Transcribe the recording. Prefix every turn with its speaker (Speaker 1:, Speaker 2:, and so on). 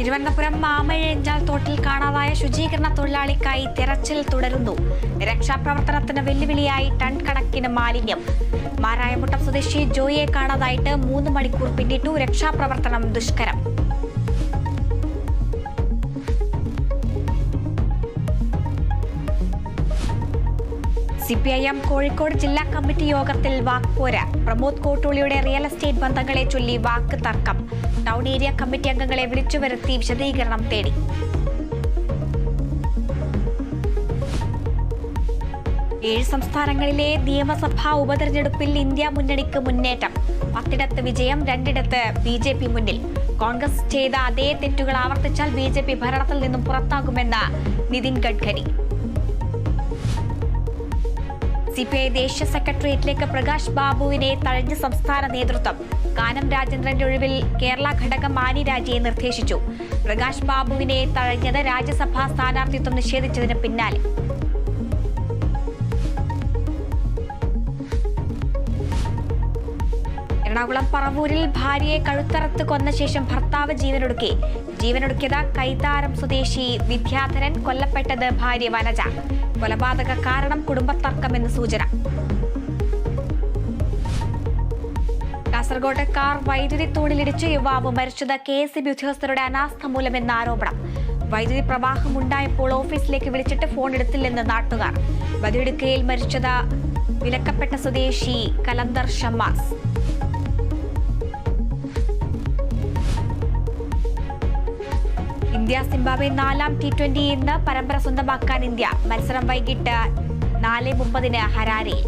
Speaker 1: തിരുവനന്തപുരം മാമഴഞ്ചാൽ തോട്ടിൽ കാണാതായ ശുചീകരണ തൊഴിലാളിക്കായി തെരച്ചിൽ തുടരുന്നു. രക്ഷാപ്രവർത്തനത്തിന് വെല്ലുവിളിയായി ടൺ കണക്കിന് മാലിന്യം. മാരായമുട്ടം സ്വദേശി ജോയിയെ കാണാതായിട്ട് 3 മണിക്കൂർ പിന്നിട്ടു. രക്ഷാപ്രവർത്തനം ദുഷ്കരം. CPIM കോഴിക്കോട് ജില്ലാ കമ്മിറ്റി യോഗത്തിൽ വാക്പോര. പ്രമോദ് കോട്ടൂളിയുടെ റിയൽ എസ്റ്റേറ്റ് ബന്ധങ്ങളെ ചൊല്ലി വാക്ക് തർക്കം. ടൗൺ ഏരിയ കമ്മിറ്റി അംഗങ്ങളെ വിളിച്ചുവരുത്തി വിശദീകരണം തേടി. ഏഴ് സംസ്ഥാനങ്ങളിലെ നിയമസഭാ ഉപതെരഞ്ഞെടുപ്പിൽ ഇന്ത്യ മുന്നണിക്ക് മുന്നേറ്റം. 10 വിജയം, 2 BJP മുന്നിൽ. കോൺഗ്രസ് ചെയ്ത അതേ തെറ്റുകൾ ആവർത്തിച്ചാൽ BJP ഭരണത്തിൽ നിന്നും പുറത്താകുമെന്ന് നിതിൻ ഗഡ്കരി. CPI ദേശീയ സെക്രട്ടേറിയറ്റിലേക്ക് പ്രകാശ് ബാബുവിനെ തഴഞ്ഞ സംസ്ഥാന നേതൃത്വം. കാനം രാജേന്ദ്രന്റെ ഒഴിവിൽ കേരള ഘടകം മാനി രാജിയെ നിർദ്ദേശിച്ചു. പ്രകാശ് ബാബുവിനെ തഴഞ്ഞത് രാജ്യസഭാ സ്ഥാനാർത്ഥിത്വം നിഷേധിച്ചതിന് പിന്നാലെ. എറണാകുളം പറവൂരിൽ ഭാര്യയെ കഴുത്തറുത്ത് കൊന്ന ശേഷം ഭർത്താവ് ജീവനൊടുക്കിയത് കൈതാരം സ്വദേശി വിദ്യാധരൻ. കൊല്ലപ്പെട്ടത് ഭാര്യ വനജ. കൊലപാതക കാരണം കുടുംബത്തർക്കമെന്ന് സൂചന. കാസർഗോഡ് കാർ വൈദ്യുതി തൂണിലിടിച്ച് യുവാവ് മരിച്ചത് KSB ഉദ്യോഗസ്ഥരുടെ അനാസ്ഥ മൂലമെന്ന ആരോപണം. വൈദ്യുതി പ്രവാഹം ഉണ്ടായപ്പോൾ ഓഫീസിലേക്ക് വിളിച്ചിട്ട് ഫോൺ എടുത്തില്ലെന്ന് നാട്ടുകാർ. ബദിയടുക്കയിൽ മരിച്ചത് വിലക്കപ്പെട്ട സ്വദേശി Kalandar Shammas. India Zimbabwe 4ാം T20 ഇന്ന് പരമ്പര സ്വന്തമാക്കാൻ ഇന്ത്യ. മത്സരം വൈകിട്ട് 4:30 ഹരാരെയിൽ.